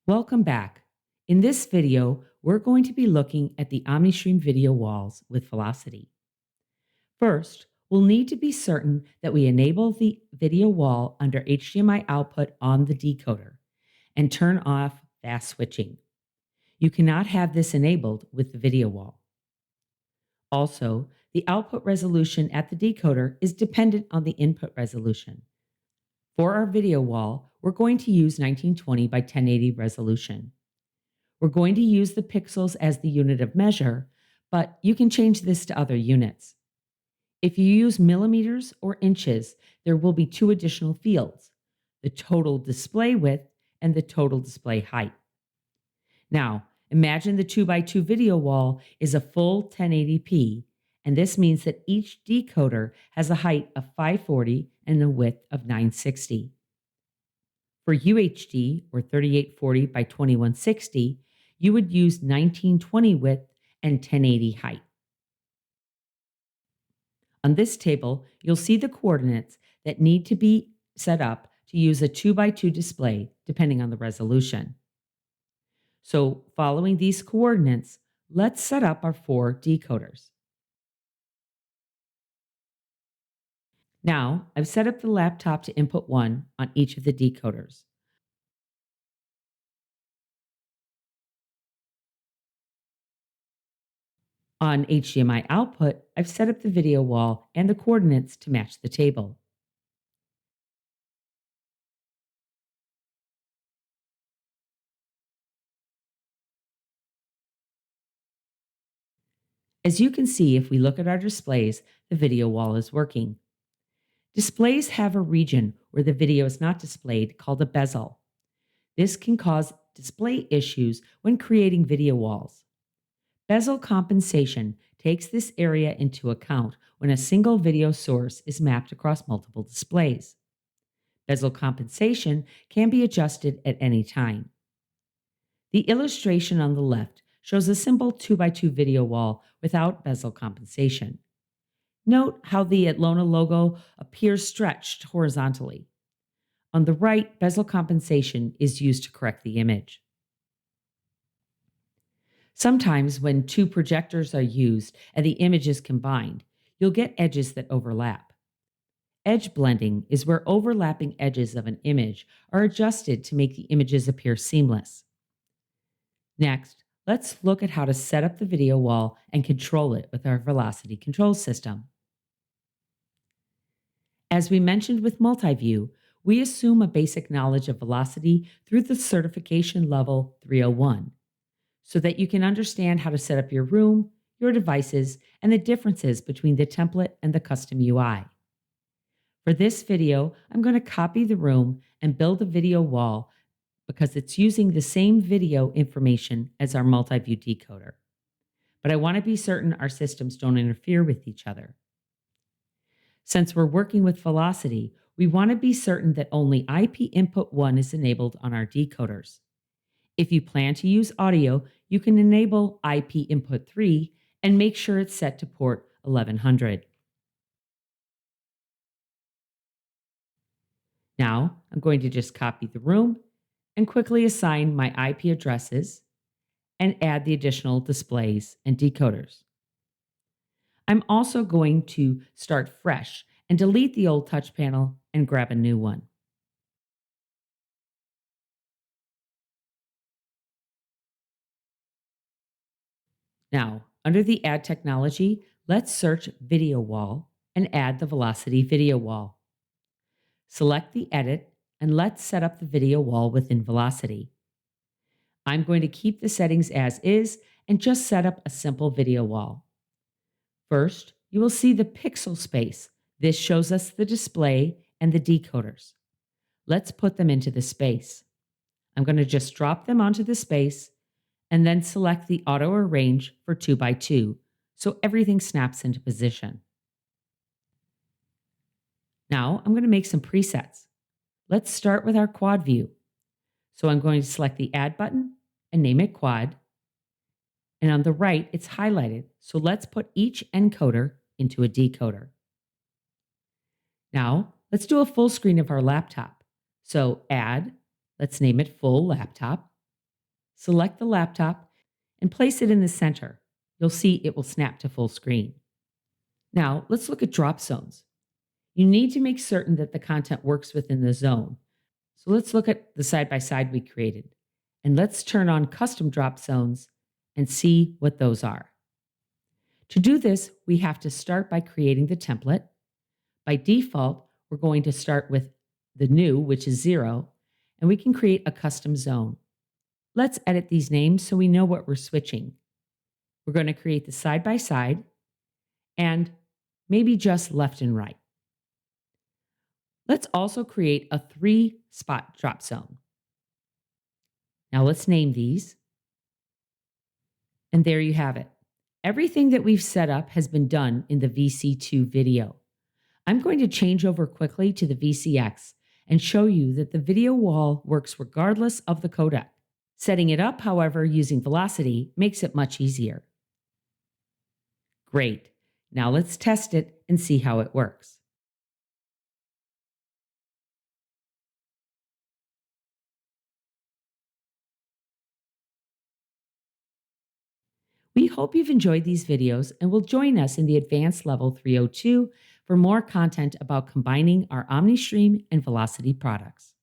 Welcome back. In this video, we're going to be looking at the OmniStream video walls with velocity. First, we'll need to be certain that we enable the video wall under HDMI output on the decoder and turn off fast switching. You cannot have this enabled with the video wall. Also, the output resolution at the decoder is dependent on the input resolution. For our video wall, we're going to use 1920 by 1080 resolution. We're going to use the pixels as the unit of measure, but you can change this to other units. If you use millimeters or inches, there will be two additional fields, the total display width and the total display height. Now, imagine the 2x2 video wall is a full 1080p, and this means that each decoder has a height of 540 and a width of 960. For UHD, or 3840 by 2160, you would use 1920 width and 1080 height. On this table, you'll see the coordinates that need to be set up to use a 2x2 display, depending on the resolution. So, following these coordinates, let's set up our four decoders. Now, I've set up the laptop to input 1 on each of the decoders. On HDMI output, I've set up the video wall and the coordinates to match the table. As you can see, if we look at our displays, the video wall is working. Displays have a region where the video is not displayed called a bezel. This can cause display issues when creating video walls. Bezel compensation takes this area into account when a single video source is mapped across multiple displays. Bezel compensation can be adjusted at any time. The illustration on the left shows a simple 2x2 video wall without bezel compensation. Note how the Atlona logo appears stretched horizontally. On the right, bezel compensation is used to correct the image. Sometimes when two projectors are used and the image is combined, you'll get edges that overlap. Edge blending is where overlapping edges of an image are adjusted to make the images appear seamless. Next, let's look at how to set up the video wall and control it with our velocity control system. As we mentioned with multi-view, we assume a basic knowledge of velocity through the certification level 301, so that you can understand how to set up your room, your devices, and the differences between the template and the custom UI. For this video, I'm going to copy the room and build a video wall because it's using the same video information as our multi-view decoder. But I want to be certain our systems don't interfere with each other. Since we're working with velocity, we want to be certain that only IP input 1 is enabled on our decoders. If you plan to use audio, you can enable IP input 3 and make sure it's set to port 1100. Now, I'm going to just copy the room and quickly assign my IP addresses and add the additional displays and decoders. I'm also going to start fresh and delete the old touch panel and grab a new one. Now, under the Add Technology, let's search Video Wall and add the Velocity Video Wall. Select the Edit and let's set up the video wall within Velocity. I'm going to keep the settings as is and just set up a simple video wall. First, you will see the pixel space. This shows us the display and the decoders. Let's put them into the space. I'm going to just drop them onto the space and then select the auto arrange for 2x2 so everything snaps into position. Now I'm going to make some presets. Let's start with our quad view. So I'm going to select the add button and name it quad. And on the right, it's highlighted. So let's put each encoder into a decoder. Now let's do a full screen of our laptop. So add, let's name it full laptop. select the laptop and place it in the center. You'll see it will snap to full screen. Now, let's look at drop zones. You need to make certain that the content works within the zone. So let's look at the side by side we created. And let's turn on custom drop zones and see what those are. To do this, we have to start by creating the template. By default, we're going to start with the new, which is 0, and we can create a custom zone. Let's edit these names so we know what we're switching. We're going to create the side by side and maybe just left and right. Let's also create a 3-spot drop zone. Now let's name these. And there you have it. Everything that we've set up has been done in the VC2 video. I'm going to change over quickly to the VCX and show you that the video wall works regardless of the codec. Setting it up, however, using Velocity makes it much easier. Great. Now let's test it and see how it works. We hope you've enjoyed these videos and will join us in the Advanced Level 302 for more content about combining our OmniStream and Velocity products.